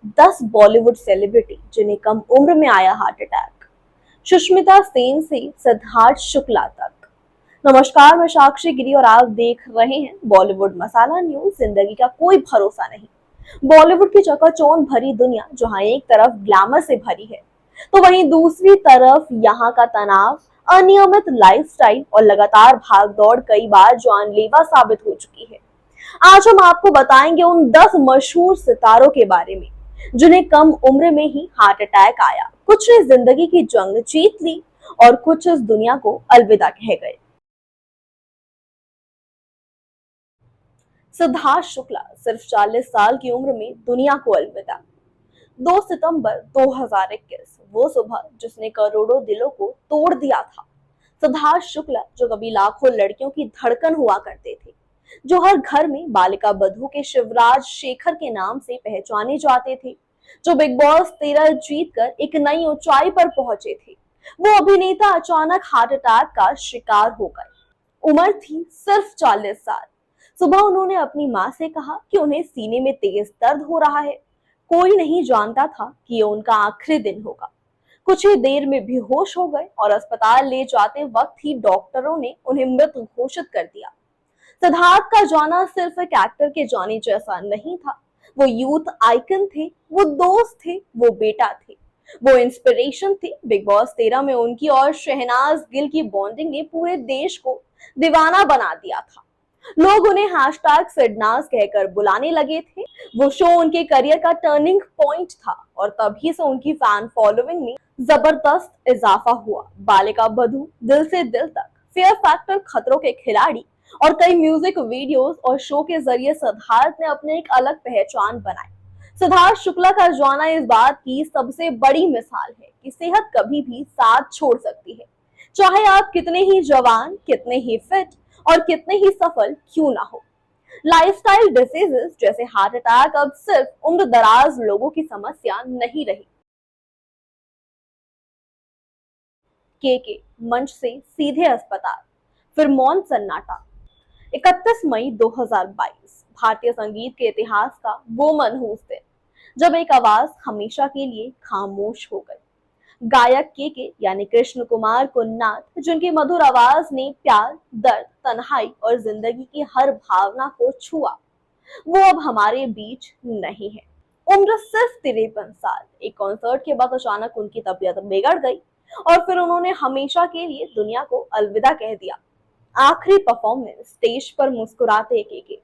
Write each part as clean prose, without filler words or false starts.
10 Bollywood celebrity जिन्हें कम उम्र में आया हार्ट अटैक। सुष्मिता सेन से सिद्धार्थ शुक्ला तक। नमस्कार, मैं साक्षी गिरी और आप देख रहे हैं बॉलीवुड मसाला न्यूज। जिंदगी का कोई भरोसा नहीं। बॉलीवुड की चकाचौंध भरी दुनिया जहां एक तरफ ग्लैमर से भरी है, तो वहीं दूसरी तरफ यहाँ का तनाव, अनियमित लाइफस्टाइल और लगातार भागदौड़ कई बार जानलेवा साबित हो चुकी है। आज हम आपको बताएंगे उन 10 मशहूर सितारों के बारे में जिन्हें कम उम्र में ही हार्ट अटैक आया। कुछ ने जिंदगी की जंग जीत ली और कुछ इस दुनिया को अलविदा कह गए। सिद्धार्थ शुक्ला सिर्फ 40 साल की उम्र में दुनिया को अलविदा। 2 सितंबर 2021 वो सुबह जिसने करोड़ों दिलों को तोड़ दिया था। सिद्धार्थ शुक्ला जो कभी लाखों लड़कियों की धड़कन हुआ करते थे, जो हर घर में बालिका बधू के शिवराज शेखर के नाम से पहचाने जाते थे, जो बिग बॉस 13 जीतकर एक नई ऊंचाई पर पहुंचे थे, वो अभिनेता अचानक हार्ट अटैक का शिकार हो गए। उम्र थी सिर्फ 40 साल। सुबह उन्होंने अपनी मां से कहा कि उन्हें सीने में तेज दर्द हो रहा है। कोई नहीं जानता था कि ये उनका आखिरी दिन होगा। कुछ ही देर में बेहोश हो गए और अस्पताल ले जाते वक्त ही डॉक्टरों ने उन्हें मृत घोषित कर दिया। सिद्धार्थ का जाना सिर्फ एक एक्टर के जाने जैसा नहीं था। वो यूथ आइकन थे, वो दोस्त थे, वो बेटा थे, वो इंस्पिरेशन थे। बिग बॉस 13 में उनकी और शहनाज गिल की बॉन्डिंग ने पूरे देश को दीवाना बना दिया था। लोग उन्हें हैशटैग सिडनाज कहकर बुलाने लगे थे। वो शो उनके करियर का टर्निंग पॉइंट था और तभी से उनकी फैन फॉलोइंग में जबरदस्त इजाफा हुआ। बालिका बधू, दिल से दिल तक, फेयर फैक्टर, खतरों के खिलाड़ी और कई म्यूजिक वीडियोस और शो के जरिए सिद्धार्थ ने अपने एक अलग पहचान बनाई। सिद्धार्थ शुक्ला का जाना इस बात की सबसे बड़ी मिसाल है कि सेहत कभी भी साथ छोड़ सकती है, चाहे आप कितने ही जवान, कितने ही फिट और कितने ही सफल क्यों ना हो। लाइफस्टाइल डिसीजेस जैसे हार्ट अटैक अब सिर्फ उम्र दराज लोगों की समस्या नहीं रही। के मंच से सीधे अस्पताल, फिर मौन सन्नाटा। 31 मई 2022 भारतीय संगीत के इतिहास का वो मनहूस दिन जब एक आवाज हमेशा के लिए खामोश हो गई। गायक के यानी कृष्ण कुमार कुन्नाथ, जिनकी मधुर आवाज ने प्यार, दर्द, तन्हाई और जिंदगी की हर भावना को छुआ, वो अब हमारे बीच नहीं है। उम्र सिर्फ 53 साल। एक कॉन्सर्ट के बाद अचानक उनकी तबीयत बिगड़ गई और फिर उन्होंने हमेशा के लिए दुनिया को अलविदा कह दिया। आखिरी परफॉर्मेंस स्टेज पर मुस्कुराते के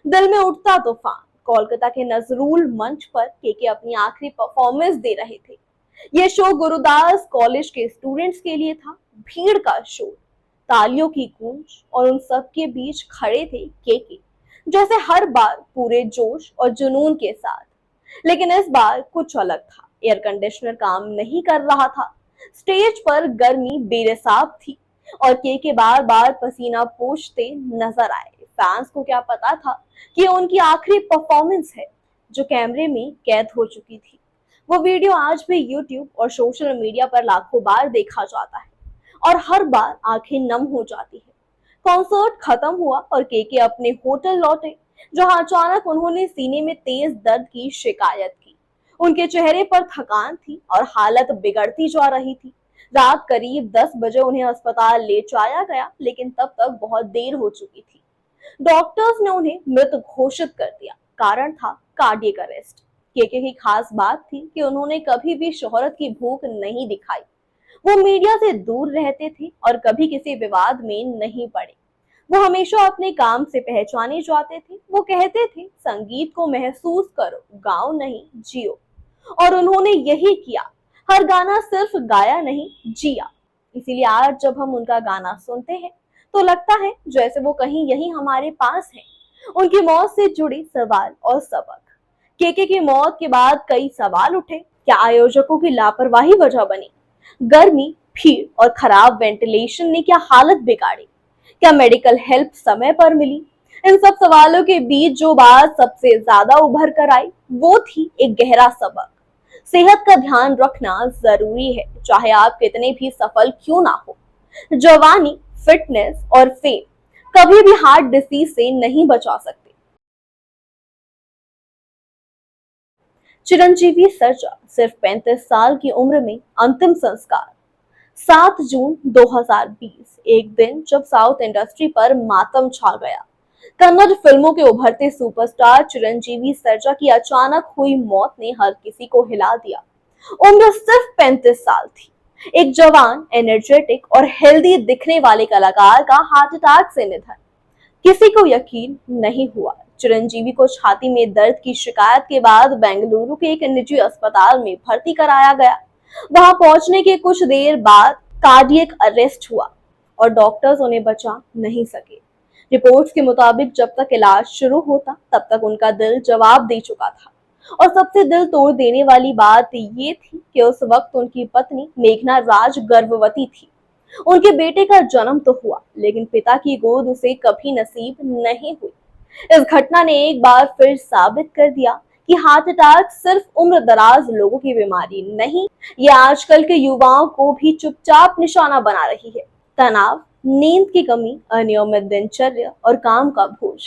दिल में उठता तूफान। कोलकाता के नजरूल मंच पर के अपनी आखिरी परफॉर्मेंस दे रहे थे। यह शो गुरुदास कॉलेज के स्टूडेंट्स के लिए था। भीड़ का शोर, तालियों की गूंज और उन सब के बीच खड़े थे के, जैसे हर बार पूरे जोश और जुनून के साथ। लेकिन इस बार कुछ अलग था। एयर कंडीशनर काम नहीं कर रहा था, स्टेज पर गर्मी बेरसाब थी और के बार बार पसीना पोंछते नजर आए। फैंस को क्या पता था कि उनकी आखिरी परफॉर्मेंस है, जो कैमरे में कैद हो चुकी थी। वो वीडियो आज भी यूट्यूब और सोशल मीडिया पर लाखों बार देखा जाता है और हर बार आंखें नम हो जाती है। कॉन्सर्ट खत्म हुआ और के अपने होटल लौटे, जहां अचानक उन्होंने सीने में तेज दर्द की शिकायत की। उनके चेहरे पर थकान थी और हालत बिगड़ती जा रही थी। रात करीब 10 बजे उन्हें अस्पताल ले जाया गया, लेकिन तब तक बहुत देर हो चुकी थी। डॉक्टर्स ने उन्हें मृत घोषित कर दिया। कारण था कार्डियक अरेस्ट। के की खास बात थी कि उन्होंने कभी भी शोहरत की भूख नहीं दिखाई। वो मीडिया से दूर रहते थे और कभी किसी विवाद में नहीं पड़े। वो हमेशा अपने काम से पहचाने जाते थे। वो कहते थे, संगीत को महसूस करो, गाओ नहीं जियो। और उन्होंने यही किया। हर गाना सिर्फ गाया नहीं, जिया। इसीलिए आज जब हम उनका गाना सुनते हैं तो लगता है जैसे वो कहीं यही हमारे पास है। उनकी मौत से जुड़ी सवाल और सबक। की मौत के बाद कई सवाल उठे। क्या आयोजकों की लापरवाही वजह बनी? गर्मी, भीड़ और खराब वेंटिलेशन ने क्या हालत बिगाड़ी? क्या मेडिकल हेल्प समय पर मिली? इन सब सवालों के बीच जो बात सबसे ज्यादा उभर कर आई, वो थी एक गहरा सबक। सेहत का ध्यान रखना जरूरी है, चाहे आप कितने भी सफल क्यों ना हो। जवानी, फिटनेस और फेम कभी भी हार्ट डिसीज से नहीं बचा सकते। चिरंजीवी सर्जा सिर्फ 35 साल की उम्र में अंतिम संस्कार 7 जून 2020, एक दिन जब साउथ इंडस्ट्री पर मातम छा गया। कन्नड़ फिल्मों के उभरते सुपरस्टार चिरंजीवी सर्जा की अचानक हुई मौत ने हर किसी को हिला दिया। उम्र सिर्फ 35 साल थी। एक जवान, एनर्जेटिक और हेल्दी दिखने वाले कलाकार का हार्ट अटैक से निधन। किसी को यकीन नहीं हुआ। चिरंजीवी को छाती में दर्द की शिकायत के बाद बेंगलुरु के एक निजी अस्पताल में भर्ती कराया गया। वहां पहुंचने के कुछ देर बाद कार्डियक अरेस्ट हुआ और डॉक्टर्स उन्हें बचा नहीं सके। रिपोर्ट्स के मुताबिक जब तक इलाज शुरू होता तब तक उनका दिल जवाब दे चुका था। और सबसे दिल तोड़ देने वाली बात ये थी कि उस वक्त उनकी पत्नी मेघना राज गर्भवती थी। उनके बेटे का जन्म तो हुआ, लेकिन पिता की गोद उसे कभी नसीब नहीं हुई। इस घटना ने एक बार फिर साबित कर दिया कि हार्ट अटैक सिर्फ उम्र दराज लोगों की बीमारी नहीं, ये आजकल के युवाओं को भी चुपचाप निशाना बना रही है। तनाव, नींद की कमी, अनियमित दिनचर्या और काम का बोझ,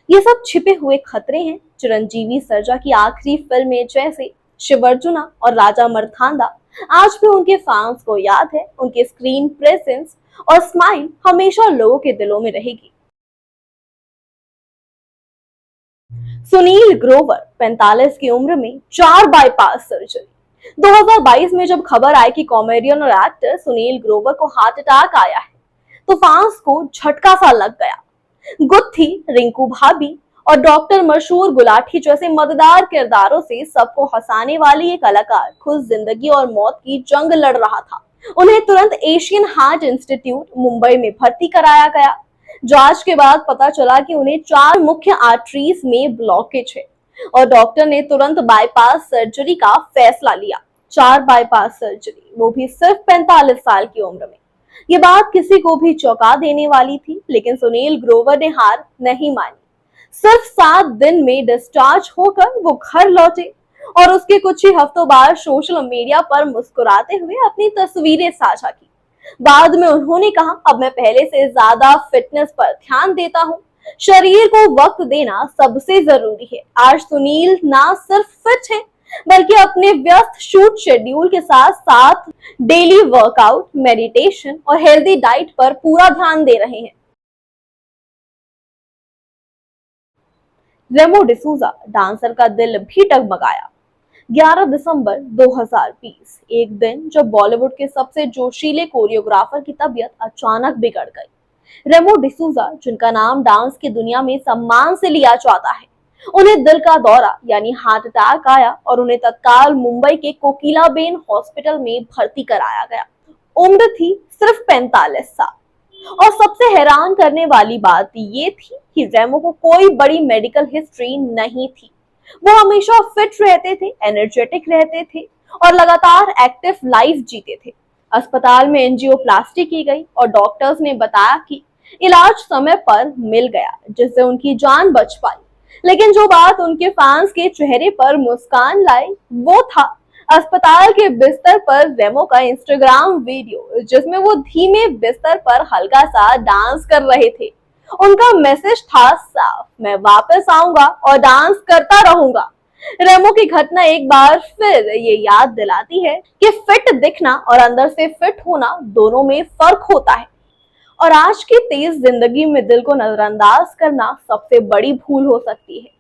ये सब छिपे हुए खतरे हैं। चिरंजीवी सर्जा की आखिरी फिल्में जैसे शिवर्जुना और राजा मर्तांडा आज भी उनके फैंस को याद है। उनके स्क्रीन प्रेजेंस और स्माइल हमेशा लोगों के दिलों में रहेगी। सुनील ग्रोवर 45 की उम्र में 4 बाईपास सर्जरी। 2022 में जब खबर आई कि कॉमेडियन और एक्टर सुनील ग्रोवर को हार्ट अटैक आया है, तो फैंस को झटका सा लग गया। गुत्थी, रिंकू भाभी और डॉक्टर मशहूर गुलाटी जैसे मजेदार किरदारों से सबको हंसाने वाली ये कलाकार खुद जिंदगी और मौत की जंग लड़ रहा था। उन्हें तुरंत एशियन हार्ट इंस्टीट्यूट मुंबई में भर्ती कराया गया। जांच के बाद पता चला कि उन्हें 4 मुख्य आर्टरीज में ब्लॉकेज है और डॉक्टर ने तुरंत बाईपास सर्जरी का फैसला लिया। 4 बाईपास सर्जरी, वो भी सिर्फ 45 साल की उम्र में। ये बात किसी को भी चौंका देने वाली थी, लेकिन सुनील ग्रोवर ने हार नहीं मानी। सिर्फ 7 दिन में डिस्चार्ज होकर वो घर लौटे और उसके कुछ ही हफ्तों बाद सोशल मीडिया पर मुस्कुराते हुए अपनी तस्वीरें साझा की। बाद में उन्होंने कहा, अब मैं पहले से ज्यादा फिटनेस पर ध्यान देता हूँ। शरीर को वक्त देना सबसे जरूरी है। आज सुनील ना सिर्फ फिट है, बल्कि अपने व्यस्त शूट शेड्यूल के साथ साथ डेली वर्कआउट, मेडिटेशन और हेल्दी डाइट पर पूरा ध्यान दे रहे हैं। रेमो डिसूजा डांसर का दिल भी डगमगाया। 11 दिसंबर 2020, एक दिन जब बॉलीवुड के सबसे जोशीले कोरियोग्राफर की तबीयत अचानक बिगड़ गई। रेमो डिसूजा, जिनका नाम डांस की दुनिया में सम्मान से लिया जाता है, उन्हें दिल का दौरा यानी हार्ट अटैक आया और उन्हें तत्काल मुंबई के कोकिलाबेन हॉस्पिटल में भर्ती कराया गया। उम्र थी सिर्फ 45 साल। और सबसे हैरान करने वाली बात ये थी कि रेमो को कोई बड़ी मेडिकल हिस्ट्री नहीं थी। वो हमेशा फिट रहते थे, एनर्जेटिक रहते थे और लगातार एक्टिव लाइफ जीते थे। अस्पताल में एंजियोप्लास्टी की गई और डॉक्टर्स ने बताया कि इलाज समय पर मिल गया, जिससे उनकी जान बच पाई। लेकिन जो बात उनके फैंस के चेहरे पर मुस्कान लाई, वो था अस्पताल के बिस्तर पर रेमो का इंस्टाग्राम वीडियो, जिसमें वो धीमे बिस्तर पर हल्का सा डांस कर रहे थे। उनका मैसेज था साफ, मैं वापस आऊंगा और डांस करता रहूंगा। रेमो की घटना एक बार फिर ये याद दिलाती है कि फिट दिखना और अंदर से फिट होना दोनों में फर्क होता है। और आज की तेज जिंदगी में दिल को नजरअंदाज करना सबसे बड़ी भूल हो सकती है।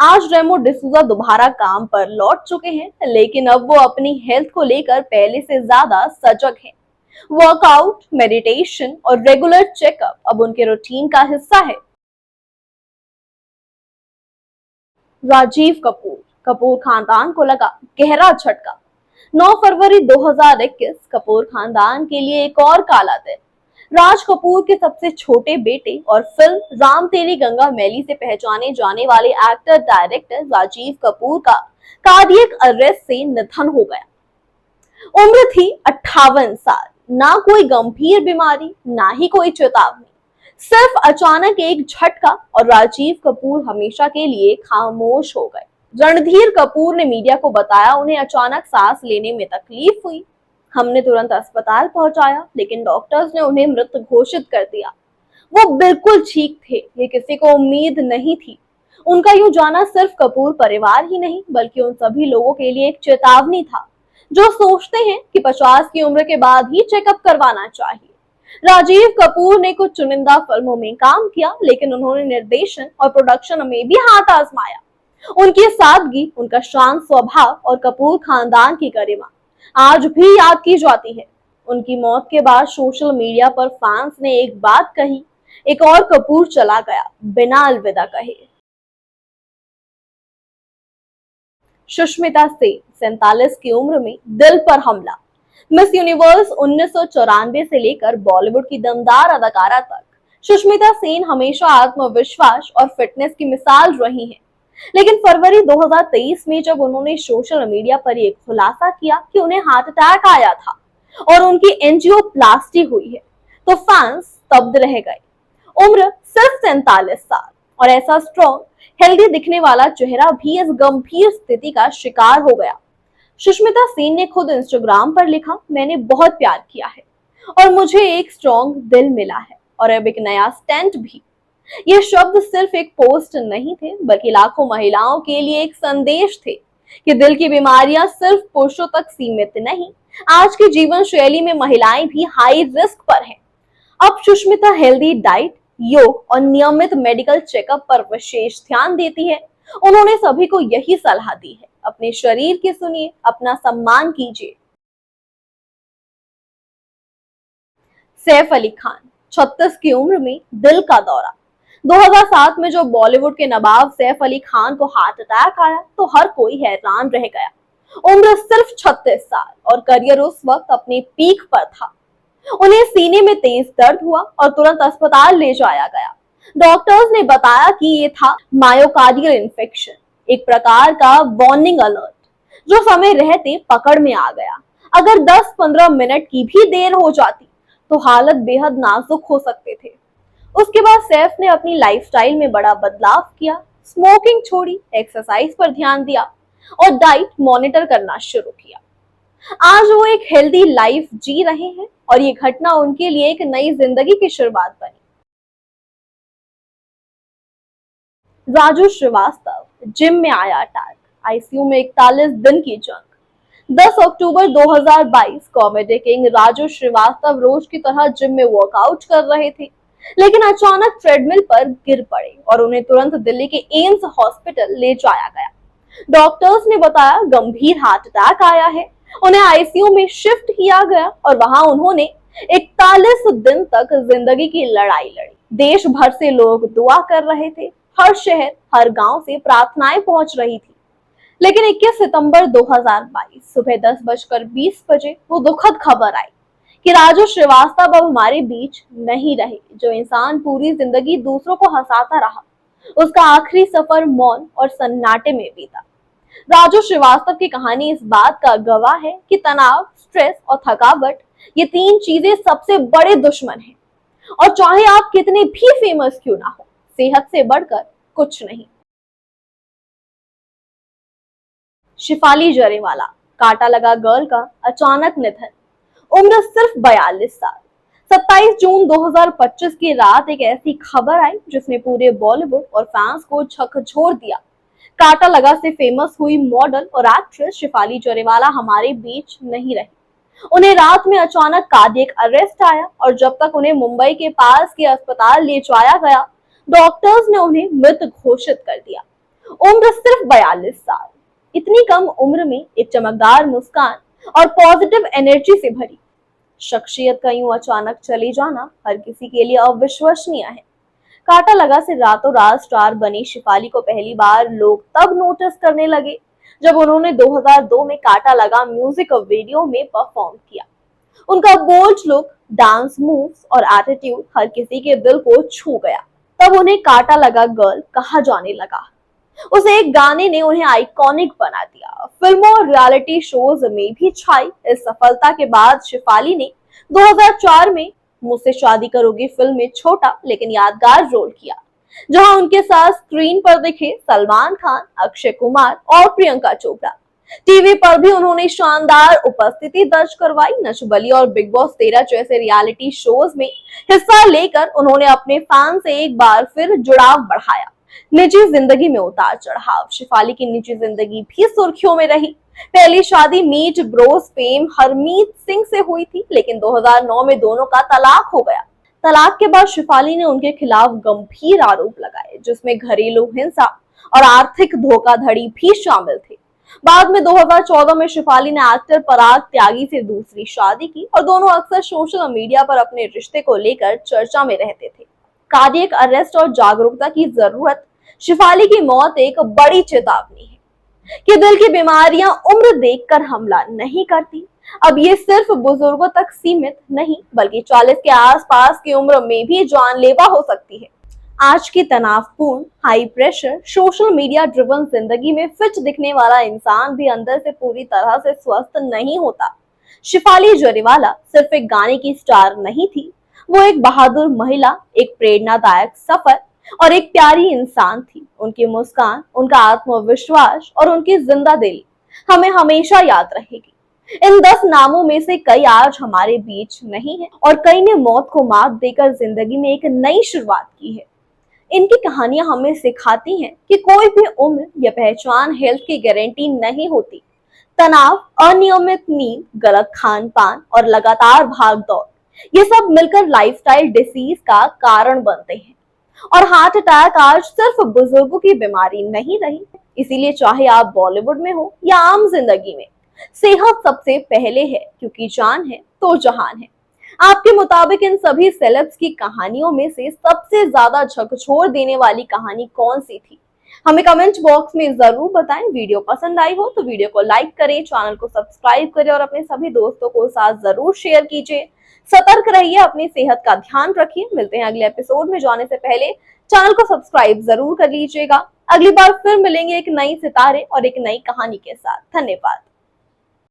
आज रेमो डिसूजा दोबारा काम पर लौट चुके हैं, लेकिन अब वो अपनी हेल्थ को लेकर पहले से ज्यादा सजग हैं। वर्कआउट, मेडिटेशन और रेगुलर चेकअप अब उनके रूटीन का हिस्सा है। राजीव कपूर, कपूर खानदान को लगा गहरा झटका। 9 फरवरी 2021 कपूर खानदान के लिए एक और काला दिन। राज कपूर के सबसे छोटे बेटे और फिल्म राम तेरी गंगा मैली से पहचाने जाने वाले एक्टर डायरेक्टर राजीव कपूर का कार्डियक अरेस्ट से निधन हो गया। उम्र थी 58 साल। ना कोई गंभीर बीमारी, ना ही कोई चेतावनी, सिर्फ अचानक एक झटका और राजीव कपूर हमेशा के लिए खामोश हो गए। रणधीर कपूर ने मीडिया को बताया, उन्हें अचानक सांस लेने में तकलीफ हुई। हमने तुरंत अस्पताल पहुंचाया, लेकिन डॉक्टर्स ने उन्हें मृत घोषित कर दिया। वो बिल्कुल ठीक थे, ये किसी को उम्मीद नहीं थी। उनका यूं जाना सिर्फ कपूर परिवार ही नहीं बल्कि उन सभी लोगों के लिए एक चेतावनी था जो सोचते हैं कि 50 की उम्र के बाद ही चेकअप करवाना चाहिए। राजीव कपूर ने कुछ चुनिंदा फिल्मों में काम किया, लेकिन उन्होंने निर्देशन और प्रोडक्शन में भी हाथ आजमाया। उनकी सादगी, उनका शांत स्वभाव और कपूर खानदान की गरिमा आज भी याद की जाती है। उनकी मौत के बाद सोशल मीडिया पर फैंस ने एक बात कही, एक और कपूर चला गया बिना अलविदा कहे। सुष्मिता सेन 47 की उम्र में दिल पर हमला। मिस यूनिवर्स 1994 से लेकर बॉलीवुड की दमदार अदाकारा तक सुष्मिता सेन हमेशा आत्मविश्वास और फिटनेस की मिसाल रही हैं। लेकिन फरवरी 2023 में जब उन्होंने सोशल मीडिया पर एक खुलासा किया कि उन्हें हार्ट अटैक आया था और उनकी एंजियोप्लास्टी हुई है, तो फैंस स्तब्ध रह गए। उम्र सिर्फ 47 साल और ऐसा स्ट्रॉन्ग हेल्दी दिखने वाला चेहरा भी इस गंभीर स्थिति का शिकार हो गया। सुष्मिता सेन ने खुद इंस्टाग्राम पर लिखा, मैंने बहुत प्यार किया है और मुझे एक स्ट्रॉन्ग दिल मिला है और अब एक नया स्टेंट भी। ये शब्द सिर्फ एक पोस्ट नहीं थे बल्कि लाखों महिलाओं के लिए एक संदेश थे कि दिल की बीमारियां सिर्फ पुरुषों तक सीमित नहीं, आज की जीवन शैली में महिलाएं भी हाई रिस्क पर हैं। अब सुष्मिता हेल्दी डाइट, योग और नियमित मेडिकल चेकअप पर विशेष ध्यान देती है। उन्होंने सभी को यही सलाह दी है, अपने शरीर की सुनिए, अपना सम्मान कीजिए। सैफ अली खान 36 की उम्र में दिल का दौरा। 2007 में जो बॉलीवुड के नवाब सैफ अली खान को हार्ट अटैक आया तो हर कोई हैरान रह गया। उम्र सिर्फ 36 साल और करियर उस वक्त अपने पीक पर था। उन्हें सीने में तेज दर्द हुआ और तुरंत अस्पताल ले जाया गया। डॉक्टर्स ने बताया कि ये था मायोकार्डियल इन्फेक्शन, एक प्रकार का वार्निंग अलर्ट जो समय रहते पकड़ में आ गया। अगर 10-15 मिनट की भी देर हो जाती तो हालत बेहद नाजुक हो सकते थे। उसके बाद सैफ ने अपनी लाइफस्टाइल में बड़ा बदलाव किया, स्मोकिंग छोड़ी, एक्सरसाइज पर ध्यान दिया और डाइट मॉनिटर करना शुरू किया। आज वो एक हेल्दी लाइफ जी रहे हैं और ये घटना उनके लिए एक नई जिंदगी की शुरुआत बनी। राजू श्रीवास्तव जिम में आया अटैक, आईसीयू में 41 दिन की जंग। 10 अक्टूबर 2022 कॉमेडी किंग राजू श्रीवास्तव रोज की तरह जिम में वर्कआउट कर रहे थे, लेकिन अचानक ट्रेडमिल पर गिर पड़े और उन्हें तुरंत दिल्ली के एम्स हॉस्पिटल ले जाया गया। डॉक्टर्स ने बताया गंभीर हार्ट अटैक आया है। उन्हें आईसीयू में शिफ्ट किया गया और वहां उन्होंने 41 दिन तक जिंदगी की लड़ाई लड़ी। देश भर से लोग दुआ कर रहे थे, हर शहर हर गांव से प्रार्थनाएं पहुंच रही थी। लेकिन 21 सितंबर 2022 सुबह 10:20 वो दुखद खबर आई कि राजू श्रीवास्तव अब हमारे बीच नहीं रहे। जो इंसान पूरी जिंदगी दूसरों को हंसाता रहा, उसका आखिरी सफर मौन और सन्नाटे में बीता। राजू श्रीवास्तव की कहानी इस बात का गवाह है कि तनाव, स्ट्रेस और थकावट ये 3 चीजें सबसे बड़े दुश्मन हैं और चाहे आप कितने भी फेमस क्यों ना हो, सेहत से बढ़कर कुछ नहीं। शिफाली जरेवाला कांटा लगा गर्ल का अचानक निधन, उम्र सिर्फ 42 साल। 27 जून 2025 की रात एक ऐसी खबर आई जिसने पूरे बॉलीवुड और फैंस को झकझोर दिया। कांटा लगा से फेमस हुई मॉडल और एक्ट्रेस शिफाली जरेवाला हमारे बीच नहीं रही। उन्हें रात में अचानक कार्डियक अरेस्ट आया और जब तक उन्हें मुंबई के पास के अस्पताल ले जाया गया, डॉक्टर्स ने उन्हें मृत घोषित कर दिया। उम्र सिर्फ 42 साल। इतनी कम उम्र में एक चमकदार मुस्कान और पॉजिटिव एनर्जी से भरी शख्सियत का यूं अचानक चले जाना हर किसी के लिए अविश्वसनीय है। कांटा लगा से रातों रात स्टार बनी शिफाली को पहली बार लोग तब नोटिस करने लगे जब उन्होंने 2002 में कांटा लगा म्यूजिक वीडियो में परफॉर्म किया। उनका बोल्ड लुक, डांस मूव्स और एटीट्यूड हर किसी के दिल को छू गया। तब उन्हें कांटा लगा गर्ल कहा जाने लगा। उस एक गाने ने उन्हें आइकॉनिक बना दिया। फिल्मों और रियलिटी शोज में भी छाई। इस सफलता के बाद शिफाली ने 2004 में मुझसे शादी करोगी फिल्म में छोटा लेकिन यादगार रोल किया, जहां उनके साथ स्क्रीन पर दिखे सलमान खान, अक्षय कुमार और प्रियंका चोपड़ा। टीवी पर भी उन्होंने शानदार उपस्थिति दर्ज करवाई। नच बलिए और बिग बॉस 13 जैसे रियलिटी शोज में हिस्सा लेकर उन्होंने अपने फैन से एक बार फिर जुड़ाव बढ़ाया। निजी जिंदगी में उतार चढ़ाव, शेफाली की निजी जिंदगी भी सुर्खियों में रही। पहली शादी मीट ब्रोस फेम हरमीत सिंह से हुई थी, लेकिन 2009 में दोनों का तलाक हो गया। तलाक के बाद शेफाली ने उनके खिलाफ गंभीर आरोप लगाए, जिसमें घरेलू हिंसा और आर्थिक धोखाधड़ी भी शामिल थे। बाद में 2014 में शेफाली ने एक्टर पराग त्यागी से दूसरी शादी की और दोनों अक्सर सोशल मीडिया पर अपने रिश्ते को लेकर चर्चा में रहते थे। कार्डियक अरेस्ट और जागरूकता की जरूरत, शेफाली की मौत एक बड़ी चेतावनी है कि दिल की बीमारियां उम्र देखकर हमला नहीं करती। अब ये सिर्फ बुजुर्गों तक सीमित नहीं, बल्कि 40 के आसपास की उम्र में भी जानलेवा हो सकती है। आज की तनावपूर्ण, high pressure, social media driven जिंदगी में फिट दिखने वाला इंसान भी अंदर से पूरी तरह से स्वस्थ नहीं होता। शेफाली जरीवाला सिर्फ एक गाने की स्टार नहीं थी, वो एक बहादुर महिला, एक प्रेरणादायक सफर और एक प्यारी इंसान थी। उनकी मुस्कान, उनका आत्मविश्वास और उनकी जिंदा दिली हमें हमेशा याद रहेगी। इन 10 नामों में से कई आज हमारे बीच नहीं है और कई ने मौत को मात देकर जिंदगी में एक नई शुरुआत की है। इनकी कहानियां हमें सिखाती हैं कि कोई भी उम्र या पहचान हेल्थ की गारंटी नहीं होती। तनाव, अनियमित नींद, गलत खान पान और लगातार भाग दौड़, ये सब मिलकर लाइफस्टाइल डिसीज का कारण बनते हैं। और हार्ट अटैक आज सिर्फ बुजुर्गों की बीमारी नहीं रही। इसीलिए चाहे आप बॉलीवुड में हो या आम जिंदगी में, सेहत सबसे पहले है, क्योंकि जान है तो जहान है। आपके मुताबिक इन सभी सेलेब्स की कहानियों में से सबसे ज्यादा झकझोर देने वाली कहानी कौन सी थी? हमें कमेंट बॉक्स में जरूर बताएं। वीडियो पसंद आई हो तो वीडियो को लाइक करें, चैनल को सब्सक्राइब करें और अपने सभी दोस्तों को साथ जरूर शेयर कीजिए। सतर्क रहिए, अपनी सेहत का ध्यान रखिए। मिलते हैं अगले एपिसोड में। जाने से पहले चैनल को सब्सक्राइब जरूर कर लीजिएगा। अगली बार फिर मिलेंगे एक नई सितारे और एक नई कहानी के साथ। धन्यवाद।